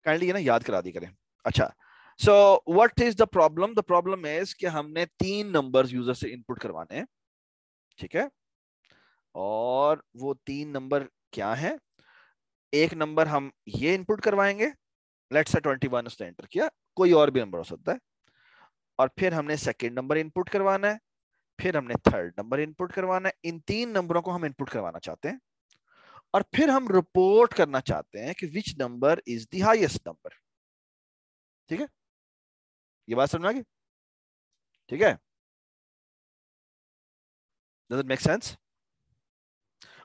Kindly ये ना याद करा दी करें। अच्छा, so what is the problem? The problem is कि हमने 3 नंबर्स यूजर से इनपुट करवाने हैं, ठीक है। और वो 3 नंबर क्या है? एक नंबर हम ये इनपुट करवाएंगे, लेट्स से 21 उसने एंटर किया, कोई और भी नंबर हो सकता है। और फिर हमने सेकंड नंबर इनपुट करवाना है, फिर हमने थर्ड नंबर इनपुट करवाना है। इन 3 नंबरों को हम इनपुट करवाना चाहते हैं, और फिर हम रिपोर्ट करना चाहते हैं कि which number is the highest number. ठीक है, ये बात समझ में आ गई? ठीक है, डज इट मेक सेंस?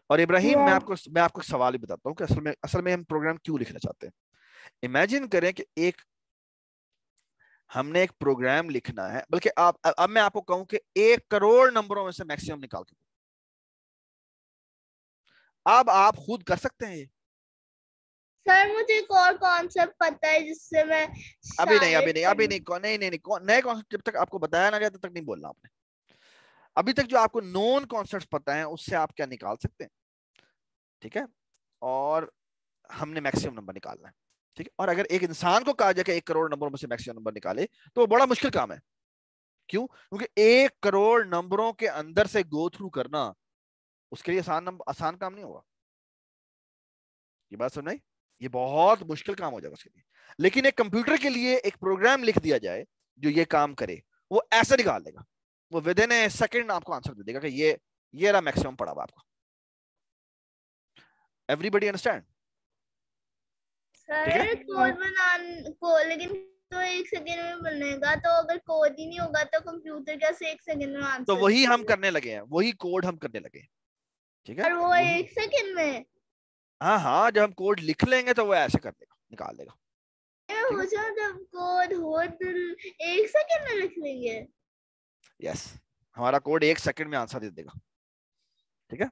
और इब्राहिम, यस मैं आपको एक सवाल ही बताता हूँ कि असल में हम प्रोग्राम क्यों लिखना चाहते हैं। इमेजिन करें कि हमने एक प्रोग्राम लिखना है, बल्कि अब मैं आपको कहूं कि 1 करोड़ नंबरों में से मैक्सिमम निकाल के, अब आप खुद कर सकते हैं ये। सर, मुझे एक और कॉन्सेप्ट पता है जिससे मैं अभी नहीं, शायद नए कॉन्सेप्ट जब तक आपको बताया ना गया तब तक नहीं बोलना आपने। अभी तक जो आपको नॉन कॉन्सेप्ट पता है उससे आप क्या निकाल सकते हैं, ठीक है। और हमने मैक्सिमम नंबर निकालना है, ठीक है। और अगर एक इंसान को कहा जाए कि 1 करोड़ नंबरों में से मैक्सिमम नंबर निकाले, तो वो बड़ा मुश्किल काम है। क्यों? क्योंकि 1 करोड़ नंबरों के अंदर से गो थ्रू करना उसके लिए आसान काम नहीं होगा। ये बात समझ आई? ये बहुत मुश्किल काम हो जाएगा उसके लिए। लेकिन एक कंप्यूटर के लिए एक प्रोग्राम लिख दिया जाए जो ये काम करे, वो ऐसे निकाल देगा, वो विद इन ए सेकंड आपको आंसर दे देगा कि ये रहा मैक्सिमम पड़ा हुआ आपका। Everybody understand? ठीक है। सर, कोड बनान को लेकिन तो 1 सेकेंड में बनेगा, तो अगर कोड ही नहीं होगा तो कंप्यूटर कैसे 1 सेकेंड में तो आंसर वही हम देगा? करने लगे हैं, वही कोड हम करने लगे हैं, ठीक है। और वो वही, 1 सेकेंड में? हाँ हाँ, जब हम कोड लिख लेंगे तो वो ऐसे कर देगा, निकाल देगा। मैं ठीक है, पूछा जब कोड हो तो 1 सेकेंड में लिख लेंगे? यस, हमारा कोड 1 सेकंड में आंसर दे देगा। ठीक है,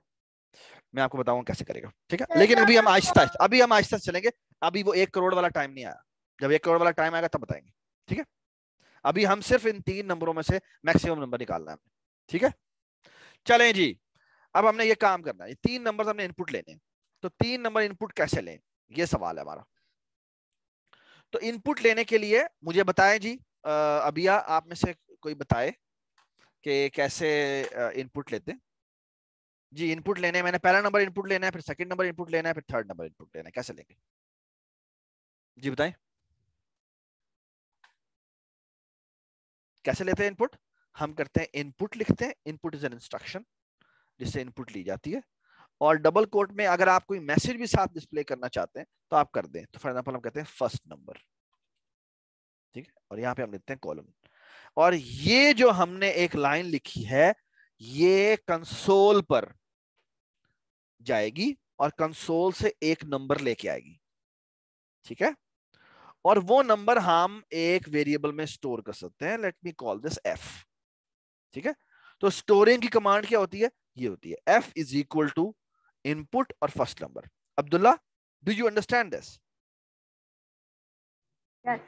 मैं आपको बताऊंगा कैसे करेगा, ठीक है। सर, लेकिन तो अभी अगर अभी हम आहिस्ता से चलेंगे। अभी वो 1 करोड़ वाला टाइम नहीं आया, जब 1 करोड़ वाला टाइम आएगा तब बताएंगे, ठीक है। अभी हम सिर्फ इन 3 नंबरों में से मैक्सिमम नंबर निकालना है हमें, ठीक है। चलें जी, अब हमने ये काम करना है, ये 3 नंबर हमने इनपुट लेने हैं। तो 3 नंबर इनपुट कैसे लें, ये सवाल है हमारा। तो इनपुट लेने के लिए मुझे बताएं जी, अबिया आप में से कोई बताए कि कैसे इनपुट लेते हैं जी। इनपुट लेने हैं, मैंने पहला नंबर इनपुट लेना है, फिर सेकंड नंबर इनपुट लेना है, फिर थर्ड नंबर इनपुट लेना है, कैसे लेंगे जी, बताएं कैसे लेते हैं इनपुट। हम करते हैं इनपुट, लिखते हैं इनपुट इज एन इंस्ट्रक्शन जिससे इनपुट ली जाती है। और डबल कोट में अगर आप कोई मैसेज भी साथ डिस्प्ले करना चाहते हैं तो आप कर दें। तो फॉर एग्जांपल हम कहते हैं फर्स्ट नंबर, ठीक है, और यहाँ पे हम लिखते हैं कॉलम। और ये जो हमने एक लाइन लिखी है, ये कंसोल पर जाएगी और कंसोल से एक नंबर लेके आएगी, ठीक है। और वो नंबर हम एक वेरिएबल में स्टोर कर सकते हैं, let me call this F, ठीक है। तो स्टोरिंग की कमांड क्या होती है? ये होती है F is equal to input और first number. Abdullah, do you understand this? Yes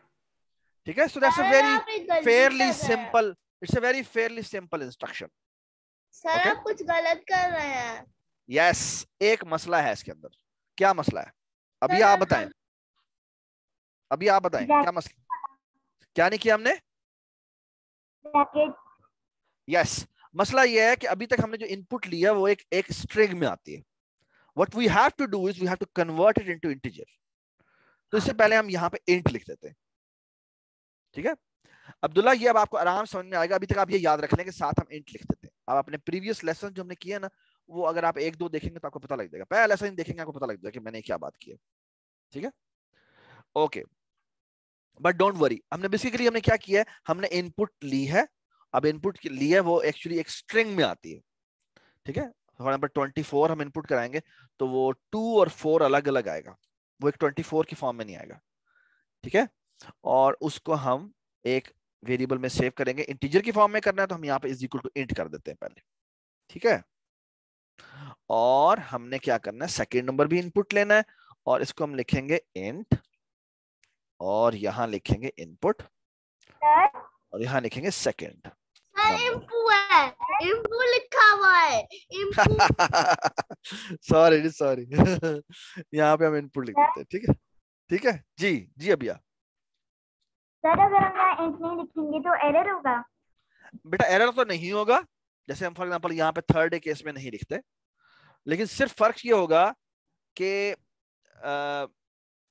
ठीक है, so that's a sir, very आप एक गलती फेयरली कर रहे हैं। Simple, it's a very fairly simple instruction. Sir, okay, आप कुछ गलत कर रहे हैं। यस, एक मसला है इसके अंदर। क्या मसला है? अभी सर, आप बताएं, अभी आप बताएं क्या मसला, क्या नहीं किया हमने? ब्रैकेट। यस, मसला यह है कि अभी तक हमने जो इनपुट लिया वो एक स्ट्रिंग में आती है। What we have to do is we have to convert it into integer. तो इससे पहले हम यहाँ पे इंट लिख देते हैं, ठीक है। अब्दुल्ला, ये अब आपको आराम समझ में आएगा। अभी तक आप ये याद रख लें कि साथ हम इंट लिख देते हैं। अब अपने प्रीवियस लेसन जो हमने किया ना, वो अगर आप 1-2 देखेंगे तो आपको पता लग जाएगा, पहला लेसन देखेंगे आपको पता लग जाएगा कि मैंने क्या बात की है, ठीक है। ओके, बट डोंट वरी, हमने बेसिकली हमने क्या किया है, हमने इनपुट ली है। अब इनपुट ली है वो एक्चुअली एक स्ट्रिंग में आती है, ठीक है। फॉर एग्जाम्पल 24 हम इनपुट कराएंगे तो वो 2 और 4 अलग अलग आएगा, वो एक 24 की फॉर्म में नहीं आएगा, ठीक है। और उसको हम एक वेरिएबल में सेव करेंगे। इंटीजर की फॉर्म में करना है तो हम यहाँ पे इज इक्वल टू इंट कर देते हैं पहले, ठीक है। और हमने क्या करना है, सेकेंड नंबर भी इनपुट लेना है, और इसको हम लिखेंगे इंट, और यहां लिखेंगे इनपुट, और यहां लिखेंगे सेकेंड नंबर। इम्पू है, इम्पू लिखा हुआ है, इम्पू। सॉरी सॉरी, यहाँ पे हम इनपुट लिख देते हैं, ठीक है। ठीक है जी, जी अभिया। सर अगर हम यहाँ इंट नहीं लिखेंगे तो एरर होगा? बेटा एरर तो नहीं होगा, जैसे हम फॉर एग्जांपल यहाँ पे थर्ड केस में नहीं लिखते, लेकिन सिर्फ फर्क ये होगा कि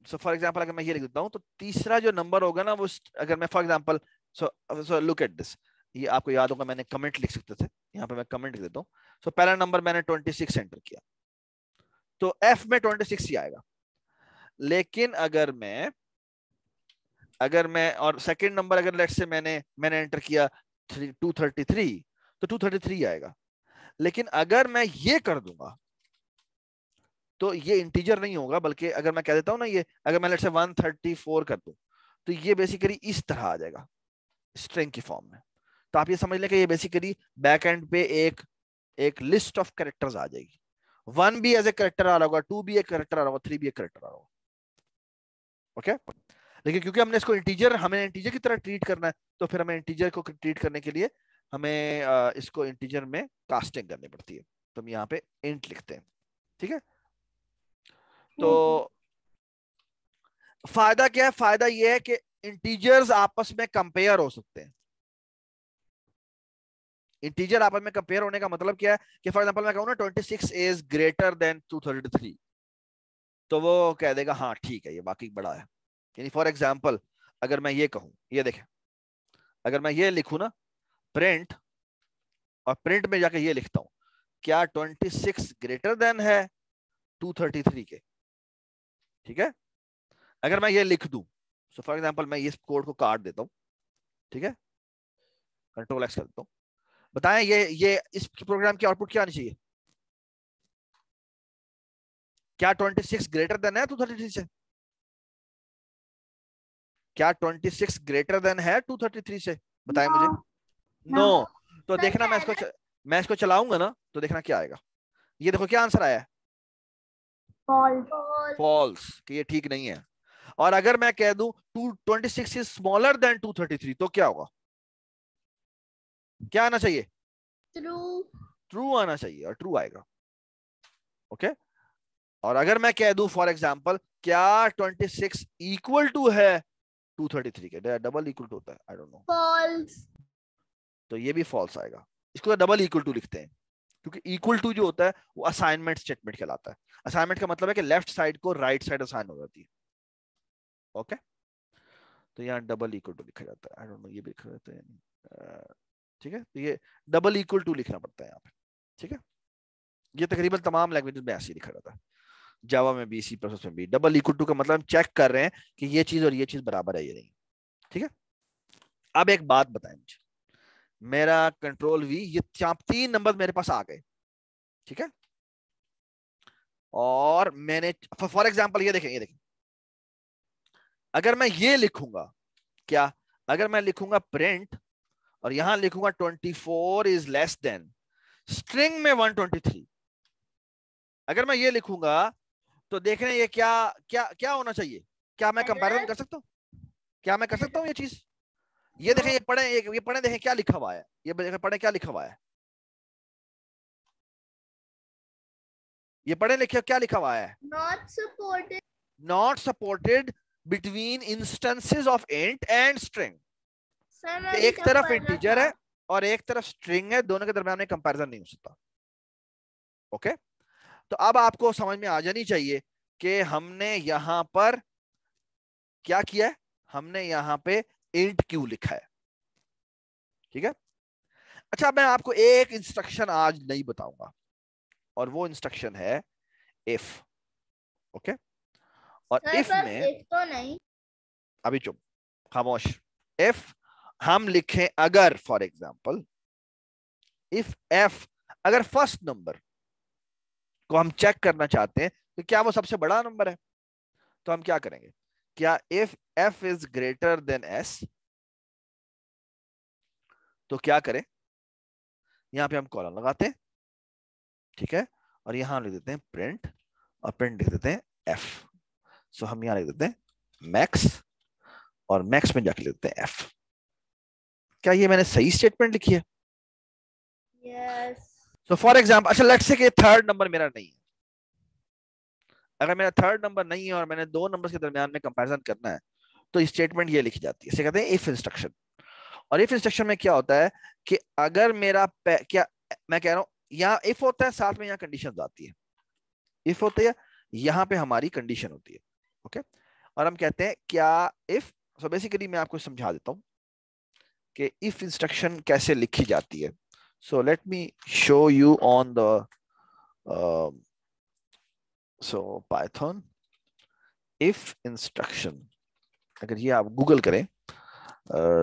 सो फॉर एग्जांपल अगर मैं ये लिख देता हूँ तो तीसरा जो नंबर होगा ना वो, अगर मैं for example so look at this, ये आपको याद होगा मैंने कमेंट लिख सकते थे, यहाँ पे मैं कमेंट लिख देता हूँ। सो पहला नंबर मैंने 26 एंटर किया तो एफ में 26 ही आएगा। लेकिन अगर मैं और सेकंड नंबर अगर लेट्स से मैंने एंटर किया 233 तो 233 आएगा। लेकिन अगर मैं ये कर दूंगा तो ये इंटीजर नहीं होगा, बल्कि अगर मैं कह देता हूं ना, ये अगर मैं लेट्स से 134 कर दूं तो ये बेसिकली इस तरह आ जाएगा स्ट्रिंग की फॉर्म में। तो आप ये समझ लें कि ये बेसिकली बैक एंड पे एक लिस्ट ऑफ कैरेक्टर्स आ जाएगी। 1 भी एज ए कैरेक्टर आ रहा होगा, 2 भी एक कैरेक्टर आ रहा होगा, 3 भी एक कैरेक्टर आ रहा होगा। ओके, लेकिन क्योंकि हमने इसको इंटीजर, हमें इंटीजर की तरह ट्रीट करना है, तो फिर हमें इंटीजर को ट्रीट करने के लिए हमें इसको इंटीजर में कास्टिंग करनी पड़ती है। तो हम यहाँ पे इंट लिखते हैं। ठीक है, तो फायदा क्या है? फायदा ये है कि इंटीजर्स आपस में कंपेयर हो सकते हैं। इंटीजर आपस में कंपेयर होने का मतलब क्या है कि फॉर एग्जांपल मैं कहूँ ना 26 इज ग्रेटर देन 233, तो वो कह देगा हाँ ठीक है ये वाकई बड़ा है। यानी फॉर एग्जांपल अगर मैं ये कहूँ, ये देखें, अगर मैं ये लिखूं ना प्रिंट, और प्रिंट में जाके ये लिखता हूं क्या 26 ग्रेटर देन है 233 के। ठीक है, अगर मैं ये लिख दूं, सो फॉर एग्जांपल मैं इस कोड को काट देता हूं, ठीक है, कंट्रोल एक्स कर देता हूं, बताएं ये इस प्रोग्राम की आउटपुट क्या आनी चाहिए? क्या 26 ग्रेटर देन है 233 से? क्या 26 ग्रेटर देन है 233 से? बताएं मुझे। नो। तो देखना मैं इसको चलाऊंगा ना तो देखना क्या आएगा। ये देखो क्या आंसर आया है, फॉल्स, कि ये ठीक नहीं है। और अगर मैं कह दूं 226 इज स्मॉलर देन 233 तो क्या होगा? क्या आना चाहिए? ट्रू। ट्रू आना चाहिए, और ट्रू आएगा। ओके, और अगर मैं कह दूं फॉर एग्जांपल क्या 26 इक्वल टू है 233 के, डबल इक्वल टू होता है, आई डोंट नो, फॉल्स। तो ये भी फॉल्स आएगा। इसको डबल इक्वल टू लिखते हैं, क्योंकि इक्वल टू जो होता है वो असाइनमेंट स्टेटमेंट कहलाता है। असाइनमेंट का मतलब है कि लेफ्ट साइड को राइट साइड असाइन हो जाती है। ओके, तो यहाँ डबल इक्वल टू लिखा जाता है, आई डोंट नो ये भी लिखा जाता है। ठीक है, तो ये डबल इक्वल टू लिखना पड़ता है यहाँ पे। ठीक है, ये तकरीबन तमाम लैंग्वेजेस में ऐसे ही लिखा जाता है, जावा में भी, सी प्लस में भी। डबल इक्वल टू का मतलब हम चेक कर रहे हैं कि ये चीज और ये चीज बराबर है या नहीं। ठीक है, अब एक बात बताएं मुझे, मेरा कंट्रोल वी, ये 3 नंबर मेरे पास आ गए। ठीक है, और मैंने फॉर एग्जांपल ये देखें, अगर मैं ये लिखूंगा क्या, अगर मैं लिखूंगा प्रिंट और यहां लिखूंगा 24 इज लेस देन स्ट्रिंग में 123, अगर मैं ये लिखूंगा तो देख रहे हैं ये क्या क्या क्या होना चाहिए? क्या मैं कंपैरिजन कर सकता हूं? क्या मैं कर सकता हूं ये चीज? ये देखें, ये पढ़े देखें क्या लिखा हुआ है, ये पढ़े क्या लिखा हुआ है, ये पढ़े लिखे क्या लिखा हुआ है? Not supported between instances of int and string. एक तरफ इंटीजर है और एक तरफ स्ट्रिंग है, दोनों के दरमियान में कंपैरिजन नहीं हो सकता। ओके, तो अब आपको समझ में आ जानी चाहिए कि हमने यहां पर क्या किया है, हमने यहां पे इंट क्यों लिखा है। ठीक है, अच्छा मैं आपको एक इंस्ट्रक्शन आज नहीं बताऊंगा, और वो इंस्ट्रक्शन है इफ। ओके, और इफ में तो नहीं, अभी चुप, खामोश। इफ हम लिखें अगर फॉर एग्जाम्पल इफ एफ, अगर फर्स्ट नंबर को हम चेक करना चाहते हैं तो क्या वो सबसे बड़ा नंबर है, तो हम क्या करेंगे, क्या if F is greater than S, तो क्या करें, यहां पे हम कॉलन लगाते हैं। ठीक है, और यहां लिख देते हैं प्रिंट, और प्रिंट लिख देते हैं एफ। सो हम यहां लिख देते हैं मैक्स, और मैक्स में जाके लिख देते हैं एफ। क्या ये मैंने सही स्टेटमेंट लिखी है? यस। सो फॉर एग्जाम्पल, अच्छा लेट्स से कि थर्ड नंबर मेरा नहीं है, अगर मेरा थर्ड नंबर नहीं है और मैंने दो नंबर के दरमियान में कंपैरिजन करना है तो स्टेटमेंट ये लिखी जाती है, इसे कहते हैं इफ इंस्ट्रक्शन। और इफ इंस्ट्रक्शन में क्या होता है कि अगर मेरा क्या मैं कह रहा हूं, यहाँ इफ होता है साथ में यहाँ कंडीशन आती है, इफ होती है यहाँ पे हमारी कंडीशन होती है। ओके, और हम कहते हैं क्या इफ। सो बेसिकली मैं आपको समझा देता हूं कि इफ इंस्ट्रक्शन कैसे लिखी जाती है। So let me show you on the so Python if instruction. अगर ये आप गूगल करें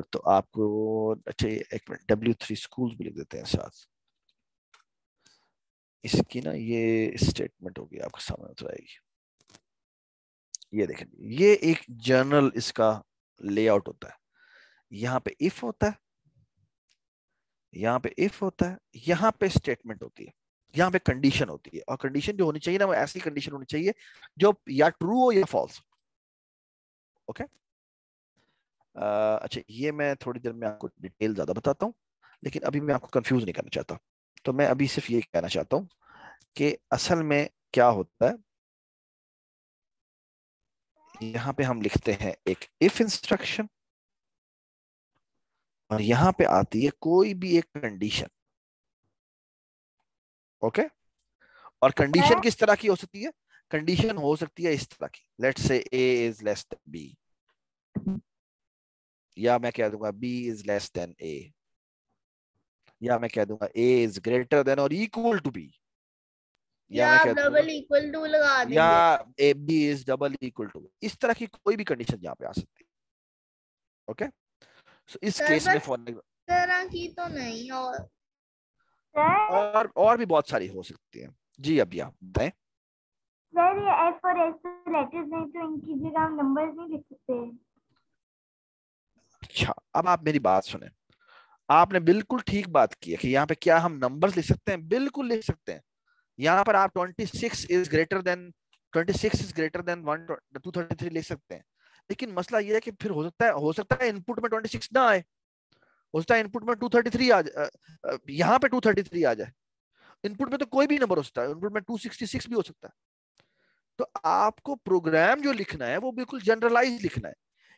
तो आपको, अच्छा एक मिनट, W3 स्कूल्स भी लिख देते हैं साथ। इसकी ना ये स्टेटमेंट होगी आपके सामने उतर आएगी। ये देखें, ये एक जनरल इसका लेआउट होता है। यहाँ पे इफ होता है, यहाँ पे इफ होता है, यहाँ पे स्टेटमेंट होती है, यहाँ पे कंडीशन होती है। और कंडीशन जो होनी चाहिए ना वो ऐसी कंडीशन होनी चाहिए जो या ट्रू हो या फॉल्स। ओके, अच्छा ये मैं थोड़ी देर में आपको डिटेल ज्यादा बताता हूँ, लेकिन अभी मैं आपको कंफ्यूज नहीं करना चाहता। तो मैं अभी सिर्फ ये कहना चाहता हूँ कि असल में क्या होता है। यहाँ पे हम लिखते हैं एक इफ इंस्ट्रक्शन और यहाँ पे आती है कोई भी एक कंडीशन। ओके, और कंडीशन किस तरह की हो सकती है? कंडीशन हो सकती है इस तरह की, let's say A is less than B, या मैं कह दूंगा B is less than A, या मैं कह दूंगा A इज ग्रेटर देन और इक्वल टू B, या मैं कह दूंगा डबल इक्वल टू लगा या देंगे। B is double equal to. इस तरह की कोई भी कंडीशन यहाँ पे आ सकती है। ओके, सो इस केस में फॉर तरह की तो नहीं, और भी बहुत सारी हो सकती है। जी अभी आप बताएं। सर ये एफ और एस लेटर्स नहीं तो इनकी जगह हम नंबर्स नहीं लिख सकते? अच्छा, अब आप मेरी बात सुने। आपने बिल्कुल ठीक बात की है कि यहाँ पे क्या हम नंबर्स लिख सकते हैं? बिल्कुल लिख सकते हैं। यहाँ पर आप 26 इज ग्रेटर देन 233 लिख सकते हैं। लेकिन मसला ये है कि फिर हो सकता है इनपुट में 26 ना आए, हो सकता है इनपुट में 233 आ जाए, यहाँ पे 233 आ जाए। इनपुट में तो कोई भी नंबर हो सकता है, इनपुट में 266 भी हो सकता है। तो आपको प्रोग्राम जो लिखना है वो बिल्कुल जनरलाइज लिखना है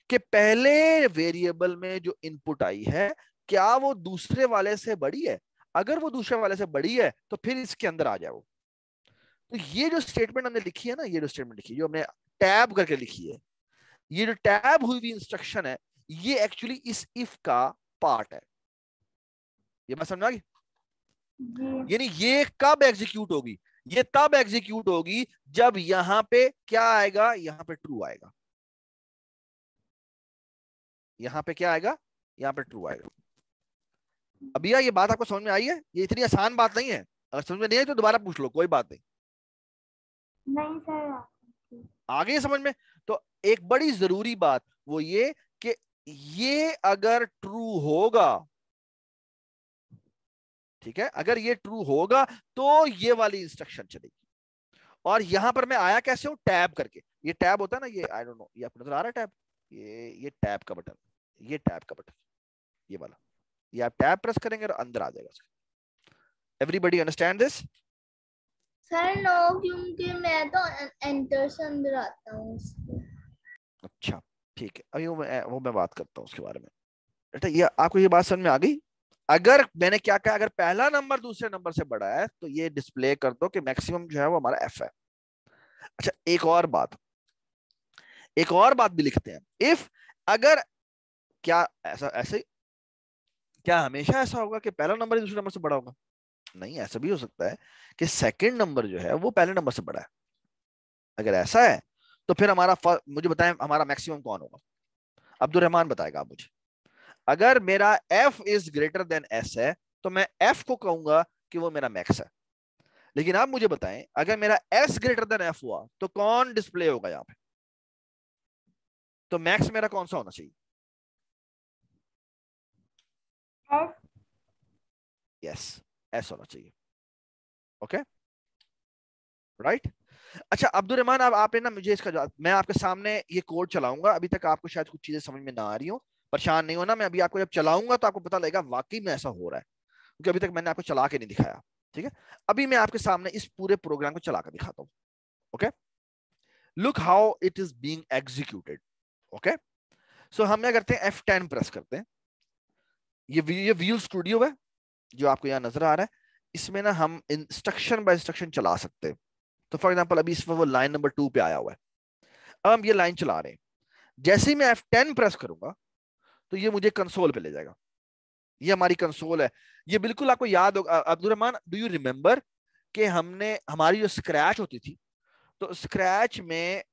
कि पहले वेरिएबल में जो इनपुट आई है क्या वो दूसरे वाले से बड़ी है। अगर वो दूसरे वाले से बड़ी है तो फिर इसके अंदर आ जाए वो। तो ये जो स्टेटमेंट हमने लिखी है ना, ये जो स्टेटमेंट लिखी है जो हमने टैब करके लिखी है, ये जो टैब हुई हुई इंस्ट्रक्शन है ये एक्चुअली इस इफ का पार्ट है। ये बात समझ आ गई? यानी ये कब एग्जीक्यूट होगी? ये तब एग्जीक्यूट होगी जब यहां पे क्या आएगा, यहां पे ट्रू आएगा। यहां पे क्या आएगा? यहां पे ट्रू आएगा। अब भैया ये बात आपको समझ में आई है? ये इतनी आसान बात नहीं है, अगर समझ में नहीं आई तो दोबारा पूछ लो, कोई बात नहीं। नहीं सर, आ गई समझ में? तो एक बड़ी जरूरी बात वो ये कि ये अगर ट्रू होगा, ठीक है, अगर ये ट्रू होगा तो ये वाली इंस्ट्रक्शन चलेगी। और यहां पर मैं आया कैसे हूं? टैब करके। ये टैब होता है ना, ये आई डोंट नो ये आपको नजर आ रहा है टैब? ये टैब का बटन, ये टैब का बटन, ये वाला, ये आप टैब प्रेस करेंगे और अंदर आ जाएगा। Everybody understand this? Sir no, क्योंकि मैं तो एंटर से अंदर आता हूँ। अच्छा ठीक है, अभी वो मैं बात करता हूँ उसके बारे में। बेटा ये आपको ये बात समझ में आ गई? अगर मैंने क्या कहा, अगर पहला नंबर दूसरे नंबर से बड़ा है तो ये डिस्प्ले कर दो कि मैक्सिमम जो है वो हमारा एफ है। अच्छा एक और बात भी लिखते हैं। इफ अगर क्या ऐसा ऐसे क्या हमेशा ऐसा होगा कि पहला नंबर दूसरे नंबर से बड़ा होगा? नहीं, ऐसा भी हो सकता है कि सेकंड नंबर जो है वो पहले नंबर से बड़ा है। अगर ऐसा है तो फिर मुझे बताएं हमारा मैक्सिमम कौन होगा? अब्दुल रहमान बताएगा आप मुझे। अगर मेरा f is greater than s है तो मैं f को कहूंगा कि वो मेरा मैक्स है। लेकिन आप मुझे बताएं अगर मेरा s ग्रेटर देन f हुआ तो कौन डिस्प्ले होगा यहां पे? तो मैक्स मेरा कौन सा होना चाहिए? यस, s होना चाहिए। Okay right. अच्छा अब्दुल रहमान, अब आप ना मुझे इसका जवाब, मैं आपके सामने ये कोड चलाऊंगा। अभी तक आपको शायद कुछ चीजें समझ में ना आ रही हो, परेशान नहीं होना। मैं अभी आपको जब चलाऊंगा तो आपको पता लगेगा वाकई में ऐसा हो रहा है, क्योंकि अभी तक मैंने आपको चला के नहीं दिखाया। ठीक है, अभी मैं आपके सामने इस पूरे प्रोग्राम को चला कर दिखाता हूँ। Okay, look how it is being executed. Okay, so हम क्या करते हैं, F10 प्रेस करते हैं. ये विजुअल स्टूडियो है जो आपको यहाँ नजर आ रहा है. इसमें ना हम इंस्ट्रक्शन बाय इंस्ट्रक्शन चला सकते हैं. तो फॉर एग्जांपल अभी इसमें वो लाइन नंबर 2 पे आया हुआ है. अब हम ये लाइन चला रहे हैं. जैसे ही मैं F10 प्रेस करूंगा तो ये मुझे कंसोल पे ले जाएगा. ये हमारी कंसोल है. ये बिल्कुल आपको याद होगा Abdul Rahman, do you remember कि हमने हमारी जो स्क्रैच होती थी, तो स्क्रैच में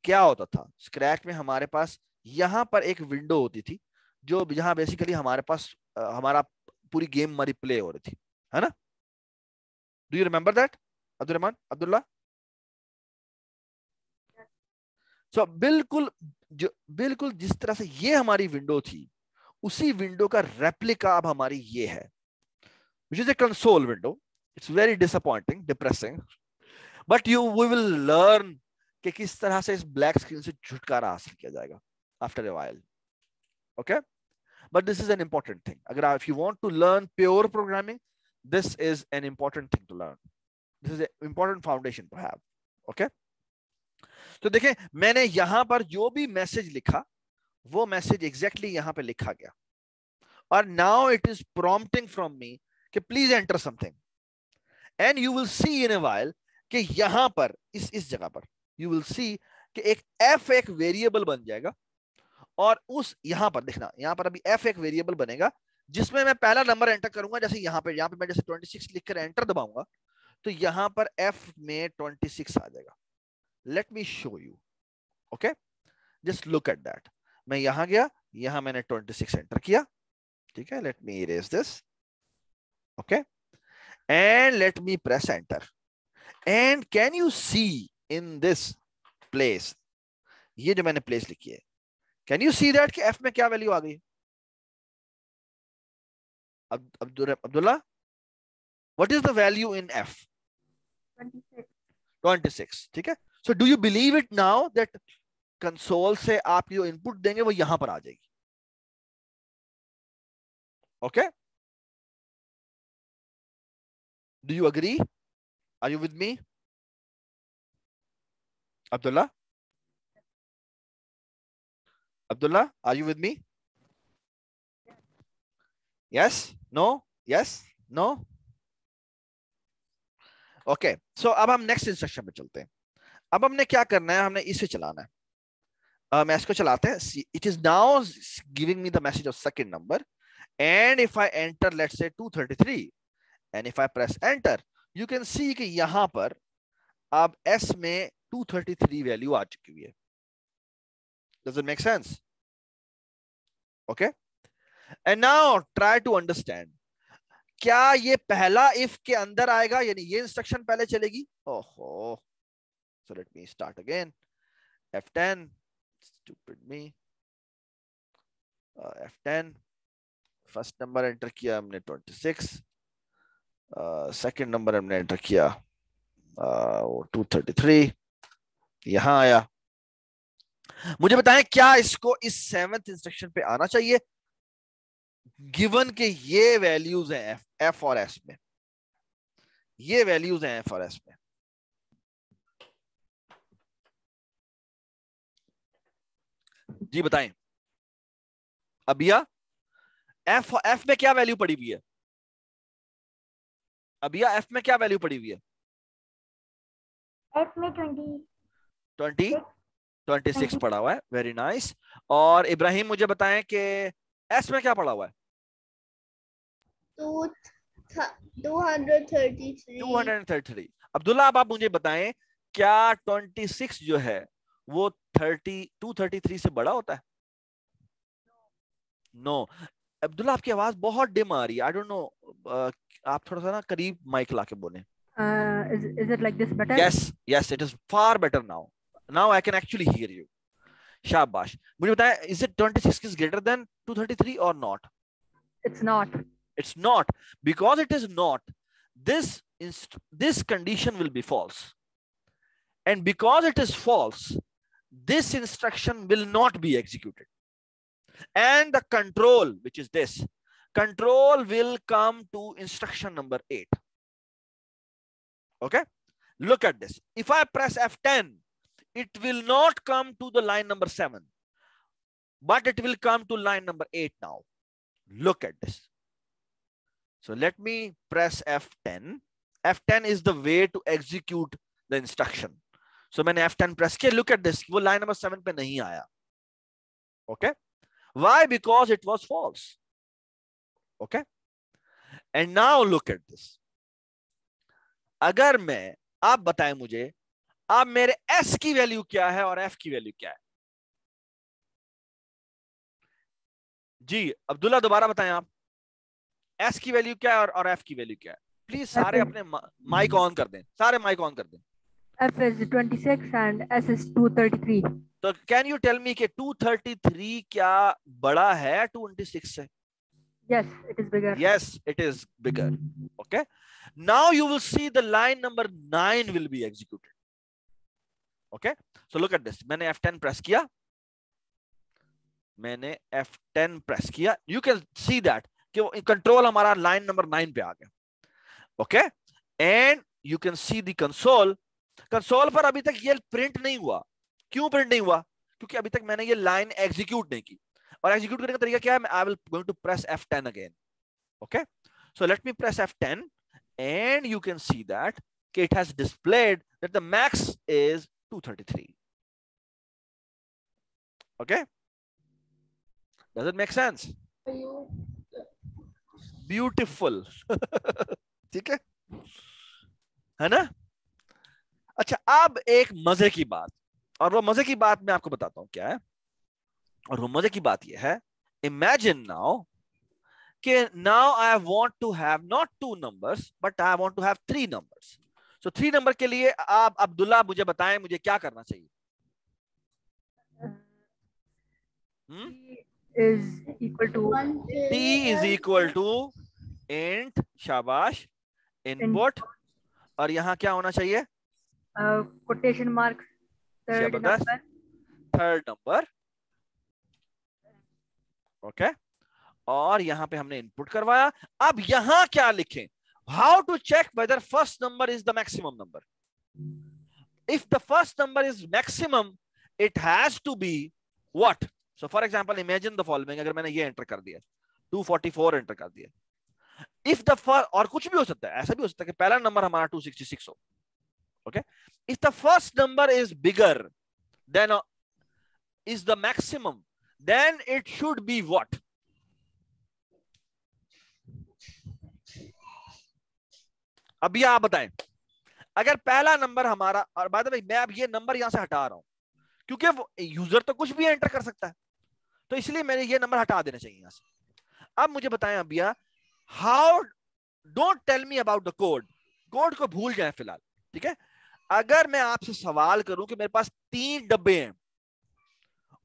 क्या होता था, स्क्रैच में हमारे पास यहां पर एक विंडो होती थी जो जहां बेसिकली हमारे पास हमारा पूरी गेम हमारी प्ले हो रही थी, है ना? Do you remember that Abdul Rahman, Abdullah? So बिल्कुल जिस तरह से ये हमारी विंडो थी, उसी विंडो का रेप्लिका अब हमारी ये है, which is a console window. It's very disappointing, depressing, but we will learn कि किस तरह से इस ब्लैक स्क्रीन से छुटकारा हासिल किया जाएगा after a while. Okay, but this is an important thing. अगर if you want to learn pure programming, this is an important thing to learn. This is an important foundation to have. Okay, तो देखें मैंने यहां पर जो भी message लिखा वो मैसेज एग्जैक्टली यहां पे लिखा गया, और now it is prompting from me कि please enter something, and you will see in a while कि यहां पर इस जगह पर यू विल सी कि एक f एक वेरिएबल बन जाएगा, और उस यहां पर देखना, यहां पर अभी f एक वेरिएबल बनेगा जिसमें मैं पहला नंबर एंटर करूंगा. जैसे यहां पे मैं जैसे 26 लिखकर एंटर दबाऊंगा तो यहां पर f में 26 आ जाएगा. Let me show you. Okay, just look at that. मैं यहां गया, यहां मैंने 26 एंटर किया. ठीक है, let me erase this. Okay, and let me press enter. And can you see in this place, ये जो मैंने प्लेस लिखी है, कैन यू सी दैट कि f में क्या वैल्यू आ गई? Abdullah, what is the value in f? 26. ठीक है, so do you believe it now that console से आप जो इनपुट देंगे वो यहां पर आ जाएगी? Okay, do you agree? Are you with me Abdullah? Abdullah, are you with me? Yes? No? Yes? No? Okay. So अब हम नेक्स्ट इंस्ट्रक्शन पे चलते हैं. अब हमने क्या करना है, हमने इसे चलाना है. मैं इसको चलाते हैं. It is now giving me the message of second number, and if I enter let's say 233 and if I press enter, you can see कि यहां पर अब S में 233 वैल्यू आ चुकी हुई है. Does it make sense? Okay, and now try to understand, क्या ये पहला if के अंदर आएगा, यानी ये इंस्ट्रक्शन पहले चलेगी? ओहो, so let me start again. F10, stupid me. F10, first number enter किया हमने 26, सेकंड नंबर हमने एंटर किया 233, यहां आया. मुझे बताएं क्या इसको इस 7th इंस्ट्रक्शन पे आना चाहिए, गिवन के ये वैल्यूज हैं f और s में, ये वैल्यूज हैं f और s में. जी बताएं अबिया, f में क्या वैल्यू पड़ी हुई है? अबिया f में क्या वैल्यू पड़ी हुई है? f में 26 पड़ा हुआ है. Very nice. और इब्राहिम मुझे बताएं कि s में क्या पड़ा हुआ है? 233. अब्दुल्ला अब आप मुझे बताएं क्या 26 जो है वो 233 से बड़ा होता है? नो. अब्दुल्ला आपकी आवाज बहुत डिम आ रही है. आई डोंट नो, आप थोड़ा सा ना करीब माइक लाके बोलें. Is it like this better? Yes, it is far better now. Now I can actually hear you. शाबाश. मुझे बताएं, is it 26 is greater than 233 or not? It's not. It's not. Because it is not, this condition will be false. And because it is false, this instruction will not be executed. And the control, which is this, control will come to instruction number 8. Okay? Look at this. If I press F10, it will not come to the line number 7, but it will come to line number 8 now. Look at this. So let me press F10. F10 is the way to execute the instruction. So मैंने F10 press किया. Look at this. वो line number 7 पे नहीं आया. Okay. Why? Because it was false. Okay. And now look at this. अगर मैं, आप बताएं मुझे, आप मेरे S की वैल्यू क्या है और F की वैल्यू क्या है? जी अब्दुल्ला दोबारा बताएं आप. S की वैल्यू क्या है और F की वैल्यू क्या है? प्लीज सारे अपने माइक ऑन कर दें. सारे माइक ऑन कर दें. F is 26 and S is 233. तो कैन यू टेल मी कि 233 क्या बड़ा है 26 से? Yes, it is bigger. Yes, it is bigger. Okay. Now you will see the line number 9 will be executed. Okay. So look at this. मैंने F10 press किया. मैंने F10 press किया. You can see that कि control हमारा line number 9 पे आ गया. Okay. And you can see the console. Console पर अभी तक ये print नहीं हुआ. क्यों print नहीं हुआ? क्योंकि अभी तक मैंने ये line execute नहीं की. और execute करने का तरीका क्या है? I will going to press F10 again. Okay. So let me press F10 and you can see that it has displayed that the max is 233. Okay. Does it make sense? Beautiful. ठीक है ना? अच्छा, अब एक मजे की बात, और वो मजे की बात मैं आपको बताता हूं क्या है. और वो मजे की बात ये है, imagine now कि now I want to have not 2 numbers but I want to have 3 numbers. So 3 number के लिए आप अब्दुल्ला मुझे बताएं मुझे क्या करना चाहिए? T is equal to T is equal to int, शाबाश, input, और यहाँ क्या होना चाहिए? quotation marks, third जबरदस्त. number. Third number. ओके. और यहां पे हमने इनपुट करवाया. अब यहां क्या लिखें? How to check whether first number is the maximum number? If the first number is maximum it has to be what? So for example imagine the following. अगर मैंने ये एंटर कर दिया 244 एंटर कर दिया. इफ द फर्स्ट, और कुछ भी हो सकता है, ऐसा भी हो सकता है कि पहला नंबर हमारा 266 हो. Okay. If the first number is bigger than is the maximum, then it should be what? अभी आप बताएं. अगर पहला नंबर हमारा, और बाय द वे मैं अब ये नंबर यहां से हटा रहा हूं क्योंकि यूजर तो कुछ भी एंटर कर सकता है, तो इसलिए मेरे ये नंबर हटा देना चाहिए यहां से. अब मुझे बताएं अबिया, how, don't tell me about the code. Code को भूल जाए फिलहाल. ठीक है. अगर मैं आपसे सवाल करूं कि मेरे पास 3 डब्बे हैं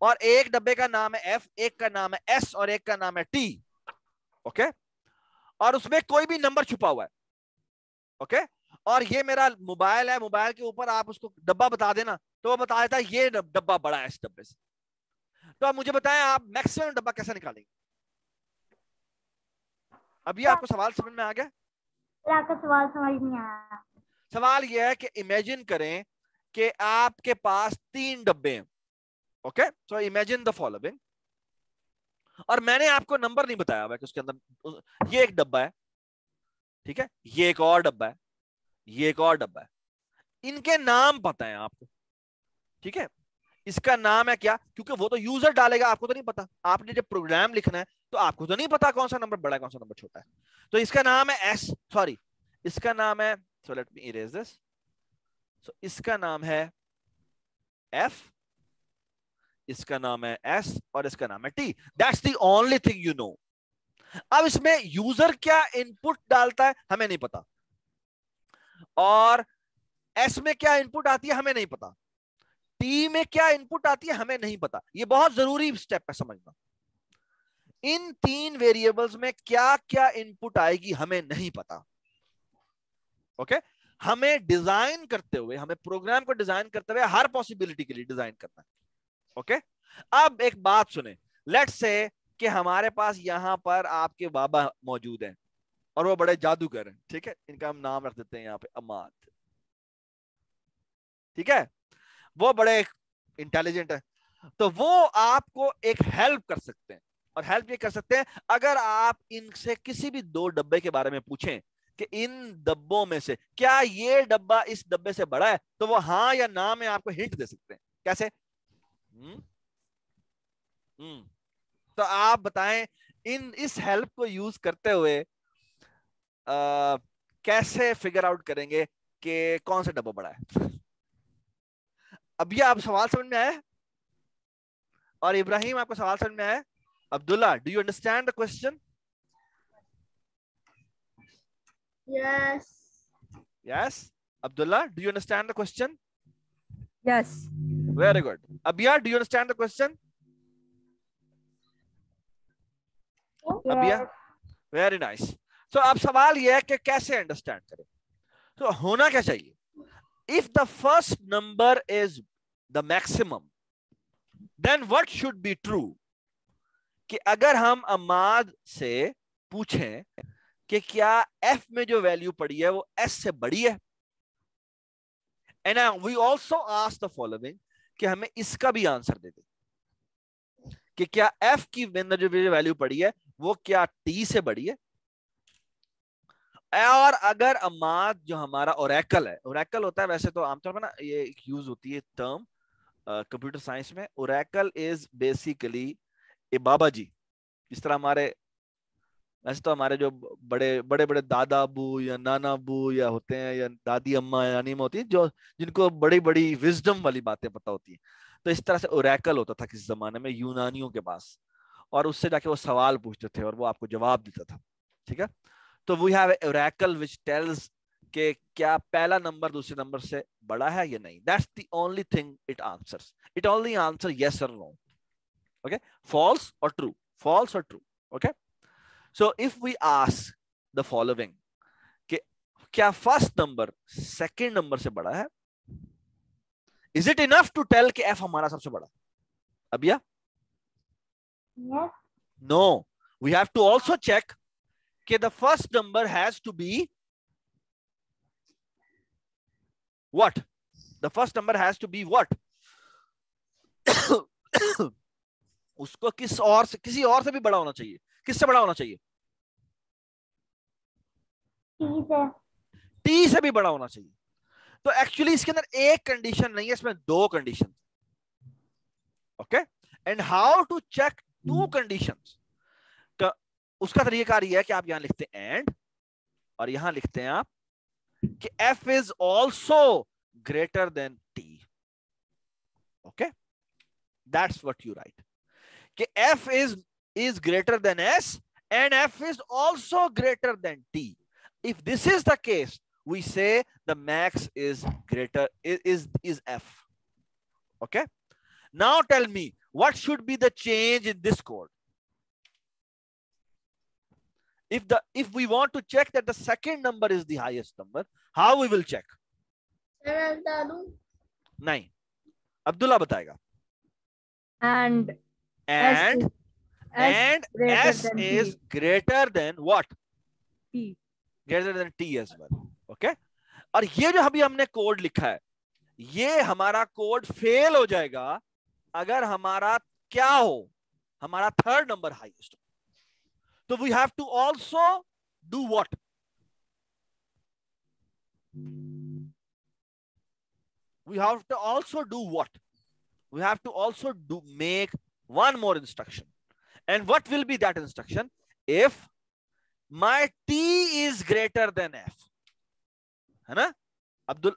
और एक डब्बे का नाम है F, एक का नाम है S और एक का नाम है T. ओके. और उसमें कोई भी नंबर छुपा हुआ है. ओके. और ये मेरा मोबाइल है, मोबाइल के ऊपर आप उसको डब्बा बता देना तो वो बता देता है ये डब्बा बड़ा है इस डब्बे से. तो आप मुझे बताएं आप मैक्सिमम डब्बा कैसे निकालेंगे? अब ये आपको सवाल समझ में आ गया? आपका सवाल समझ नहीं आया. सवाल ये है कि इमेजिन करें कि आपके पास 3 डब्बे हैं. Okay. So imagine the following. और मैंने आपको नंबर नहीं बताया हुआ कि उसके अंदर ये एक डब्बा है. ठीक है. ये एक और डब्बा है. ये एक और डब्बा है. इनके नाम पता है आपको. ठीक है. इसका नाम है क्या? क्योंकि वो तो यूजर डालेगा, आपको तो नहीं पता. आपने जब प्रोग्राम लिखना है तो आपको तो नहीं पता कौन सा नंबर बड़ा है कौन सा नंबर छोटा है. तो इसका नाम है S, सॉरी इसका नाम है, so let me erase this. So इसका नाम है F, इसका नाम है S और इसका नाम है T. That's the only thing you know. अब इसमें यूजर क्या इनपुट डालता है हमें नहीं पता, और S में क्या इनपुट आती है हमें नहीं पता, T में क्या इनपुट आती है हमें नहीं पता. ये बहुत जरूरी स्टेप है समझना. इन 3 वेरिएबल्स में क्या क्या इनपुट आएगी हमें नहीं पता. ओके. हमें डिजाइन करते हुए, हमें प्रोग्राम को डिजाइन करते हुए हर पॉसिबिलिटी के लिए डिजाइन करना है. ओके. अब एक बात सुने. लेट्स से कि हमारे पास यहां पर आपके बाबा मौजूद हैं और वो बड़े जादूगर हैं. ठीक है. इनका हम नाम रख देते हैं यहां पे अमाद. ठीक है. वो बड़े इंटेलिजेंट है, तो वो आपको एक हेल्प कर सकते हैं। और हेल्प ये कर सकते हैं, अगर आप इनसे किसी भी 2 डब्बे के बारे में पूछें कि इन डब्बों में से क्या ये डब्बा इस डब्बे से बड़ा है, तो वो हाँ या ना में आपको हिंट दे सकते हैं। कैसे? तो आप बताएं, इस हेल्प को यूज करते हुए कैसे फिगर आउट करेंगे कि कौन सा डब्बा बड़ा है? अभी आप सवाल समझ में आया? और इब्राहिम, आपको सवाल समझ में आया? Abdullah, do you understand the question? Yes. Yes. Abdullah, do you understand the question? Yes. Very good. Abia, do you understand the question? Abia, very nice. So अब सवाल यह है कि कैसे अंडरस्टैंड करें। तो होना क्या चाहिए? If the first number is the maximum, then what should be true? कि अगर हम अमाद से पूछें कि क्या f में जो वैल्यू पड़ी है वो s से बड़ी है, and now we also ask the following कि हमें इसका भी आंसर दे दे कि क्या f की अंदर जो वैल्यू पड़ी है वो क्या t से बड़ी है। और अगर अमाद जो हमारा ओरेकल है, ओरेकल होता है वैसे तो आमतौर पर ना ये यूज होती है टर्म कंप्यूटर साइंस में, ओरेकल इज बेसिकली ए बाबा जी। इस तरह हमारे वैसे तो हमारे जो बड़े बड़े बड़े दादा अबू या नाना अबू या होते हैं या दादी अम्मा या नानी होती है जो जिनको बड़ी बड़ी विजडम वाली बातें पता होती है, तो इस तरह से ओरेकल होता था किसी जमाने में यूनानियों के पास, और उससे जाके वो सवाल पूछते थे और वो आपको जवाब देता था। ठीक है, तो we have oracle which tells कि क्या पहला नंबर दूसरे नंबर से बड़ा है या नहीं। That's the only thing it answers. It only answer yes और नो। ओके, फॉल्स और ट्रू, फॉल्स और true. Okay, so if we ask the following कि क्या फर्स्ट नंबर सेकंड नंबर से बड़ा है, is it enough to tell कि f हमारा सबसे बड़ा? अबिया? Yes. No, we have to also check कि the first number has to be what? The first number has to be what? उसको किसी और से भी बड़ा होना चाहिए। किससे बड़ा होना चाहिए? टी से भी बड़ा होना चाहिए। तो एक्चुअली इसके अंदर एक कंडीशन नहीं है, इसमें 2 condition. Okay, and how to check 2 conditions? उसका तरीकाकार यह है कि आप यहां लिखते हैं एंड, और यहां लिखते हैं आप कि f is also greater than t. Okay, that's what you write कि f is greater than s and f is also greater than t. If this is the case, we say the max is greater is f. Okay, now tell me what should be the change in this code? If we want to check that the second number is the highest number, how we will check? नहीं, अब्दुल्ला बताएगा। And and s is greater than what? T. Greater than t as well. Okay, और ये जो अभी हमने code लिखा है, ये हमारा कोड फेल हो जाएगा अगर हमारा क्या हो, हमारा third number highest. So we have to also do what? We have to also do what? We have to also make one more instruction. And what will be that instruction? If my t is greater than f. है ना? अब्दुल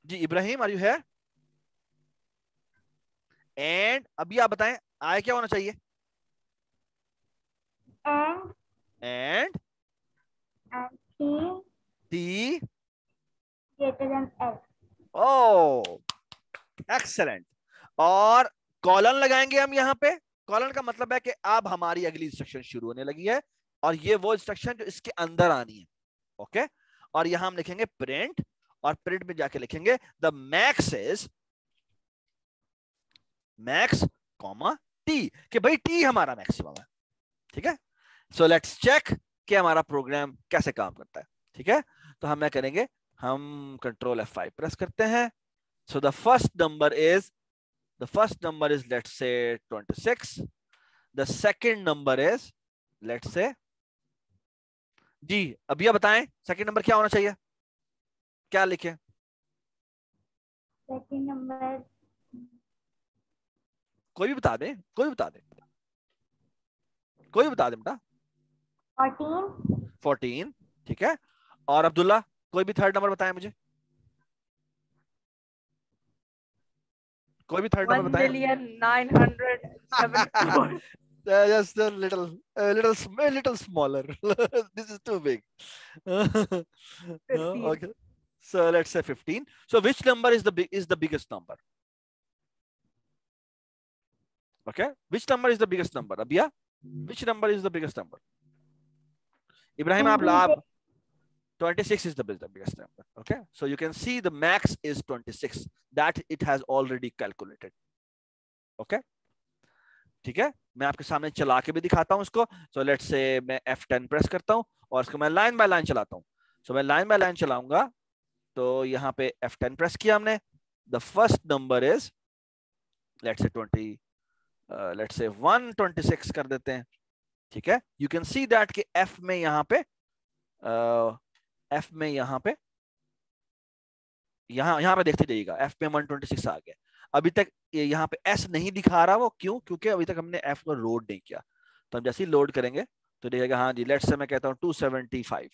जी, Ibrahim, are you here? And अभी आप बताएं आया क्या होना चाहिए? And t greater than f. Oh, excellent. और कॉलन लगाएंगे हम यहाँ पे। कॉलन का मतलब है कि अब हमारी अगली इंस्ट्रक्शन शुरू होने लगी है, और ये वो इंस्ट्रक्शन जो इसके अंदर आनी है। ओके, और यहां हम लिखेंगे प्रिंट, और प्रिंट में जाके लिखेंगे the max is max comma T, कि भाई टी हमारा मैक्सिमम है। ठीक है, सो लेट्स चेक कि हमारा प्रोग्राम कैसे काम करता है। ठीक है, तो हम क्या करेंगे, हम कंट्रोल F5 प्रेस करते हैं, So the first number is let's say 26. The second number is let's say, जी अभी आप बताएं सेकंड नंबर क्या होना चाहिए, क्या लिखें? सेकंड नंबर कोई भी बता दे बेटा। 14, ठीक है। और अब्दुल्ला कोई भी थर्ड नंबर बताएं मुझे, कोई भी थर्ड नंबर बताएं। 1,974. Just a little smaller. This is too big. 15. Okay. So let's say 15. So which number is the biggest number? Okay. Which number is the biggest number? Abia, which number is the biggest number? Ibrahim Ablab, 26 is the biggest number. Okay. So you can see the max is 26. That it has already calculated. Okay. ठीक है, मैं आपके सामने चला के भी दिखाता हूं इसको। सो लेट्स से मैं F10 प्रेस करता हूं और इसको मैं लाइन बाय लाइन चलाता हूं। सो मैं लाइन बाय लाइन चलाऊंगा तो यहाँ पे F10 प्रेस किया हमने। The first number is let's से 20, लेट्स से 126 कर देते हैं, ठीक है। यू कैन सी दैट कि F में यहाँ पे यहाँ पे देखते जाइएगा, F में 126 आ गया। अभी तक यहाँ पे S नहीं दिखा रहा, वो क्यों? क्योंकि अभी तक हमने F को लोड नहीं किया। तो हम जैसे ही लोड करेंगे तो देखिएगा, हाँ जी, लेट्स से मैं कहता हूँ 275।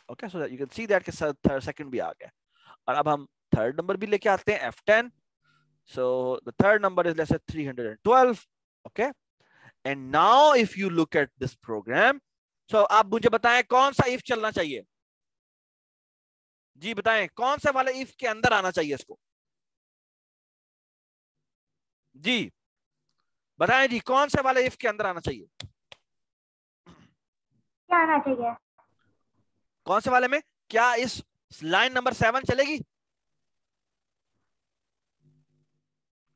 Okay, so you can see that कि सेकंड भी आ गया। और अब हम थर्ड नंबर भी लेके आते हैं F10। So the third number is let's say 312। Okay, and now if you look at this program, so आप मुझे बताएं कौन सा इफ चलना चाहिए? जी बताएं कौन से वाले इफ के अंदर आना चाहिए इसको? जी बताएं जी, कौन से वाले इफ के अंदर आना चाहिए? क्या आना चाहिए? कौन से वाले में? क्या इस लाइन नंबर 7 चलेगी?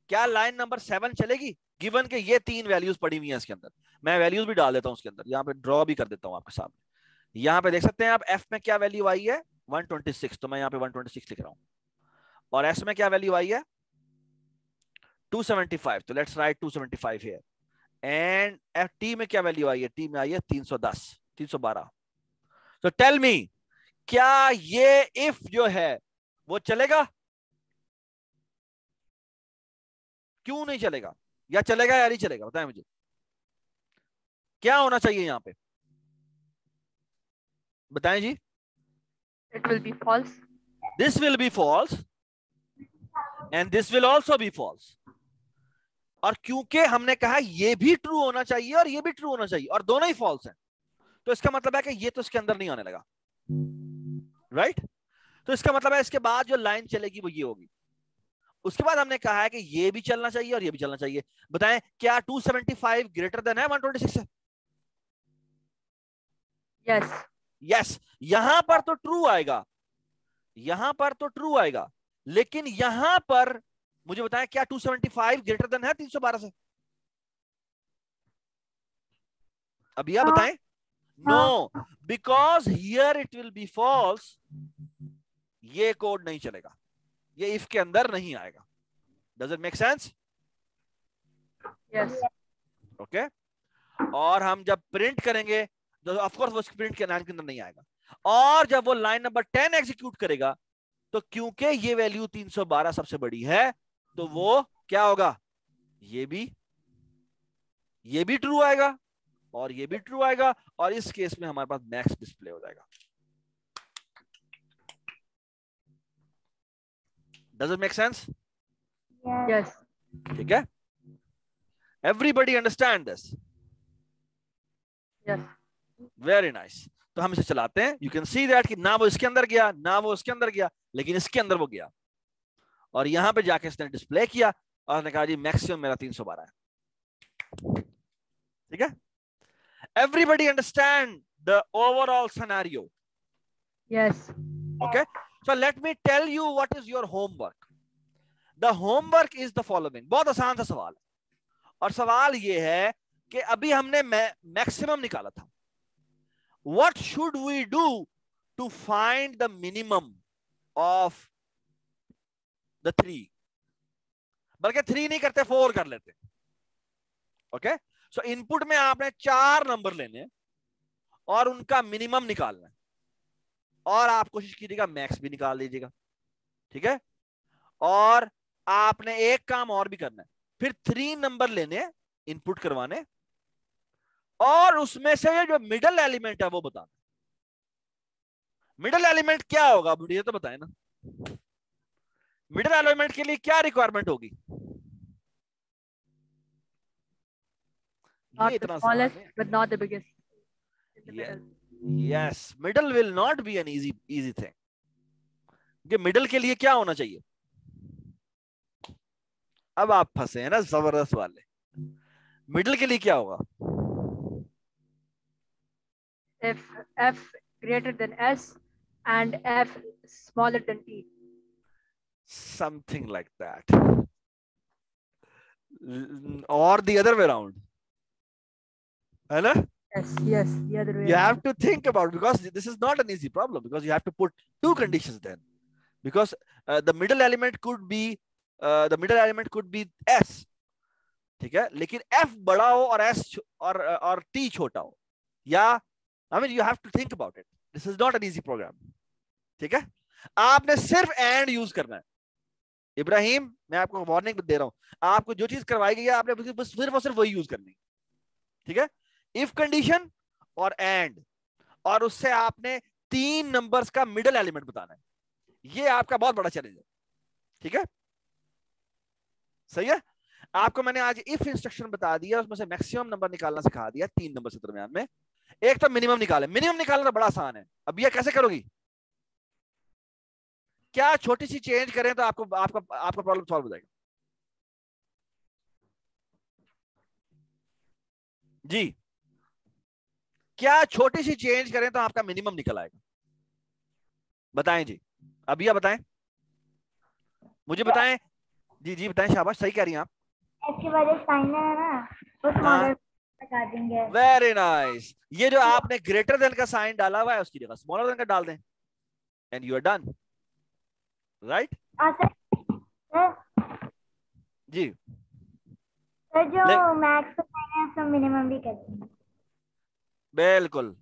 क्या लाइन नंबर 7 चलेगी? गिवन के ये 3 वैल्यूज पड़ी हुई हैं इसके अंदर। मैं वैल्यूज भी डाल देता हूं उसके अंदर, यहाँ पे ड्रॉ भी कर देता हूं आपके सामने। यहाँ पे देख सकते हैं आप F में क्या वैल्यू आई है 126, तो मैं यहाँ पे 126 लिख रहा हूं। और S में क्या वैल्यू आई है 275, तो let's write 275 here. And T में क्या वैल्यू आई है? T में आई है 312। तो टेल मी, क्या ये इफ जो है वो चलेगा? क्यों नहीं चलेगा? या चलेगा या नहीं चलेगा? बताएं मुझे, क्या होना चाहिए यहां पे? बताएं जी। It will be false. This will be false and this will also be false। और क्योंकि हमने कहा ये भी ट्रू होना चाहिए और ये भी ट्रू होना चाहिए और दोनों ही फॉल्स हैं, तो इसका मतलब है कि ये तो इसके अंदर नहीं आने लगा, राइट? तो इसका मतलब है इसके बाद जो लाइन चलेगी वो ये होगी। उसके बाद हमने कहा है कि ये भी चलना चाहिए और ये भी चलना चाहिए। बताएं क्या 275 ग्रेटर देन है 126 से? Yes. यस, यहां पर तो ट्रू आएगा, यहां पर तो ट्रू आएगा, लेकिन यहां पर मुझे बताएं क्या 275 ग्रेटर देन है 312 से? अभी आप बताएं। No, because here it will be false. ये कोड नहीं चलेगा, ये इफ के अंदर नहीं आएगा। Does it make sense? Yes. Okay. और हम जब प्रिंट करेंगे तो ऑफ कोर्स वो प्रिंट के लाइन के अंदर नहीं आएगा। और जब वो लाइन नंबर 10 एग्जीक्यूट करेगा तो क्योंकि ये वैल्यू 312 सबसे बड़ी है, तो वो क्या होगा? ये भी ट्रू आएगा और ये भी ट्रू आएगा, और इस केस में हमारे पास मैक्स डिस्प्ले हो जाएगा। Does it make sense? Yes. ठीक है, everybody understand this? Yes. Very nice. तो हम इसे चलाते हैं। यू कैन सी दैट कि ना वो इसके अंदर गया ना वो उसके अंदर गया, लेकिन इसके अंदर वो गया और यहां पे जाके इसने डिस्प्ले किया और उसने कहा जी मैक्सिमम मेरा 312 है। ठीक है, everybody understand the overall scenario? Yes. Okay, so let me tell you what is your homework. The homework is the following। बहुत आसान सा सवाल है, और सवाल ये है कि अभी हमने मैक्सिमम निकाला था। What should we do to find the minimum of the 3, बल्कि 3 नहीं करते 4 कर लेते। ओके, सो इनपुट में आपने 4 नंबर लेने और उनका मिनिमम निकालना है, और आप कोशिश कीजिएगा मैक्स भी निकाल लीजिएगा। ठीक है, और आपने एक काम और भी करना है, फिर 3 नंबर लेने इनपुट करवाने, और उसमें से जो मिडल एलिमेंट है वो बताना। मिडल एलिमेंट क्या होगा ये तो बताए ना। मिडल एलिमेंट के लिए क्या रिक्वायरमेंट होगी? Not ये the इतना smallest, आसान है। but not the biggest. In the Yeah. middle. Yes, middle will not be an easy thing. कि मिडल के लिए क्या होना चाहिए? अब आप फंसे हैं ना जबरदस्त वाले। मिडल के लिए क्या होगा? If f greater than s and f smaller than t. Something like that. Or the other way around. है ना? Yes, the other way You around. have to think about it, because this is not an easy problem, because you have to put 2 conditions then, because the middle element could be s, ठीक है, लेकिन f बड़ा हो और s और t छोटा हो, या I mean you have to think about it. This is not an easy program. ठीक है, आपने सिर्फ एंड यूज करना है। इब्राहिम, मैं आपको वार्निंग दे रहा हूं, आपको जो चीज करवाई गई है आपने बस सिर्फ और सिर्फ वही यूज करनी। ठीक है, इफ कंडीशन और एंड, और उससे आपने 3 नंबर्स का मिडल एलिमेंट बताना है। ये आपका बहुत बड़ा चैलेंज है। ठीक है, सही है। आपको मैंने आज इफ इंस्ट्रक्शन बता दिया, उसमें से मैक्सिमम नंबर निकालना सिखा दिया 3 नंबर से दरमियान में। एक तो मिनिमम निकाले, मिनिमम निकालना तो बड़ा आसान है। अब ये कैसे करोगी? क्या छोटी सी चेंज करें तो आपको आपका आपका प्रॉब्लम सॉल्व हो जाएगा? जी, क्या छोटी सी चेंज करें तो आपका मिनिमम निकल आएगा? बताएं जी, अब ये बताएं, मुझे बताएं। जी जी बताएं, शाबाश, सही कह रही हैं आप। इसके बाद साइन है ना, वो स्मॉलर लगा देंगे। Very nice. ये जो आपने ग्रेटर देन का साइन डाला हुआ है उसकी जगह स्मॉलर देन का डाल दें, and you are done, right? जी, सर जो मैक्स का साइन है उसको मिनिमम भी कहते हैं। बिल्कुल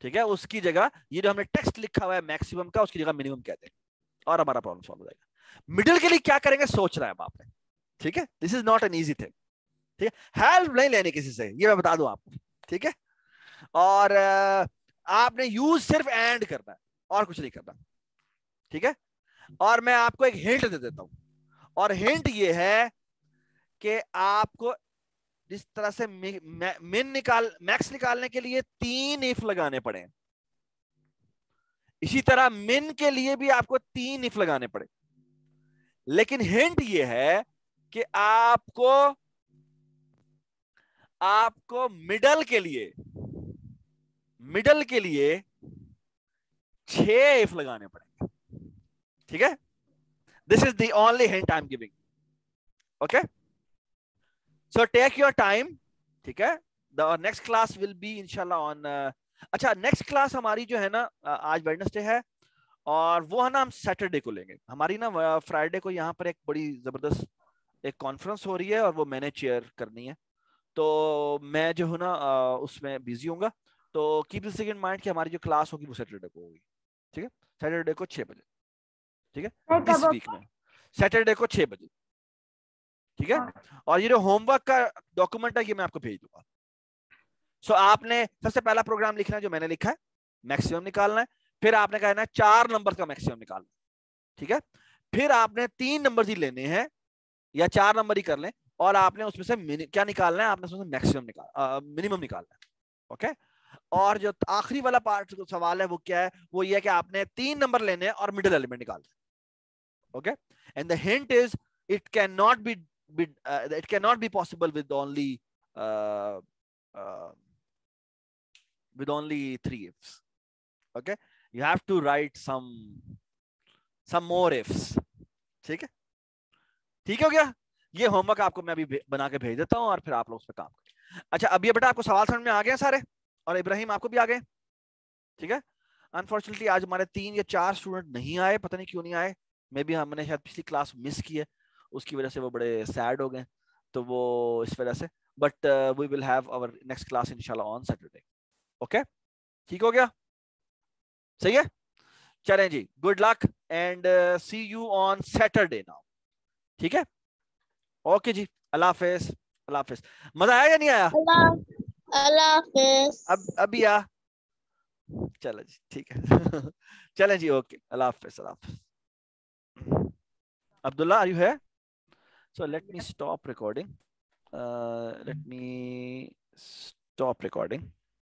ठीक है, उसकी जगह ये जो हमने टेक्स्ट लिखा हुआ है मैक्सिमम का, उसकी जगह मिनिमम कहते हैं, और हमारा प्रॉब्लम सॉल्व हो जाएगा। मिडिल के लिए क्या करेंगे सोच रहा है आपने। ठीक है, this is not an easy thing. ठीक है, हेल्प नहीं लेने किसी से, ये मैं बता दूं आपको। ठीक है, और आपने यूज सिर्फ एंड करना है और कुछ नहीं करना। ठीक है, और मैं आपको एक हिंट दे देता हूं, और हिंट ये है कि आपको जिस तरह से मैक्स निकालने के लिए 3 इफ लगाने पड़े, इसी तरह मिन के लिए भी आपको 3 इफ लगाने पड़े। लेकिन हिंट ये है कि आपको मिडल के लिए 6 इफ लगाने पड़ेंगे। ठीक है, this is the only hint I am giving. Okay, so take your time. ठीक है, the next class will be इंशाल्लाह ऑन अच्छा, नेक्स्ट क्लास हमारी जो है ना आज वेडनेसडे है, और वो है ना हम सैटरडे को लेंगे। हमारी ना फ्राइडे को यहाँ पर एक बड़ी जबरदस्त एक कॉन्फ्रेंस हो रही है, और वो मैंने चेयर करनी है, तो मैं जो हूँ ना उसमें बिजी होऊंगा। तो कीप दिस इन माइंड कि हमारी जो क्लास होगी वो सैटरडे को होगी। ठीक है, सैटरडे को 6 बजे। ठीक है, इस वीक में सैटरडे को 6 बजे। ठीक है, और ये जो होमवर्क का डॉक्यूमेंट है ये मैं आपको भेज दूंगा। सो आपने सबसे पहला प्रोग्राम लिखना है जो मैंने लिखा है, मैक्सिमम निकालना है, फिर आपने कहना है 4 नंबर का मैक्सिमम निकालना है। ठीक है, फिर आपने 3 नंबर ही लेने हैं, या 4 नंबर ही कर लें, और आपने उसमें से क्या निकालना है, आपने उसमें से मैक्सिमम मिनिमम निकालना है। ओके, और जो आखिरी वाला पार्ट सवाल है वो क्या है, वो ये है कि आपने 3 नंबर लेने हैं और मिडिल एलिमेंट निकालना है। Okay, and the hint is it can not be possible with only 3 ifs. Okay, you have to write some more ifs. ठीक है, ठीक हो गया। ये होमवर्क आपको मैं अभी बना के भेज देता हूं, और फिर आप लोग उस पर काम करें। अच्छा, अब ये बेटा आपको सवाल समझ में आ गए सारे, और इब्राहिम आपको भी आ गए। ठीक है, अनफॉर्चुनेटली आज हमारे 3 या 4 स्टूडेंट नहीं आए, पता नहीं क्यों नहीं आए, मे बी हमने शायद पिछली क्लास मिस की है, उसकी वजह से वो बड़े सैड हो गए, तो वो इस वजह से, but we will have our next class इंशाल्लाह ऑन सैटरडे। ओके, ठीक हो गया, सही है, चलें जी, good luck and see you on Saturday now, ठीक है, ओके जी, अल्लाह हाफिज, अल्लाह हाफिज। मजा आया या नहीं आया? अल्लाह हाफिज। अब अभी आ, चलो जी, ठीक है चलें जी, ओके, अल्लाह हाफिज, अल्लाह हाफिज। Abdullah, are you here? So let me stop recording. Let me stop recording.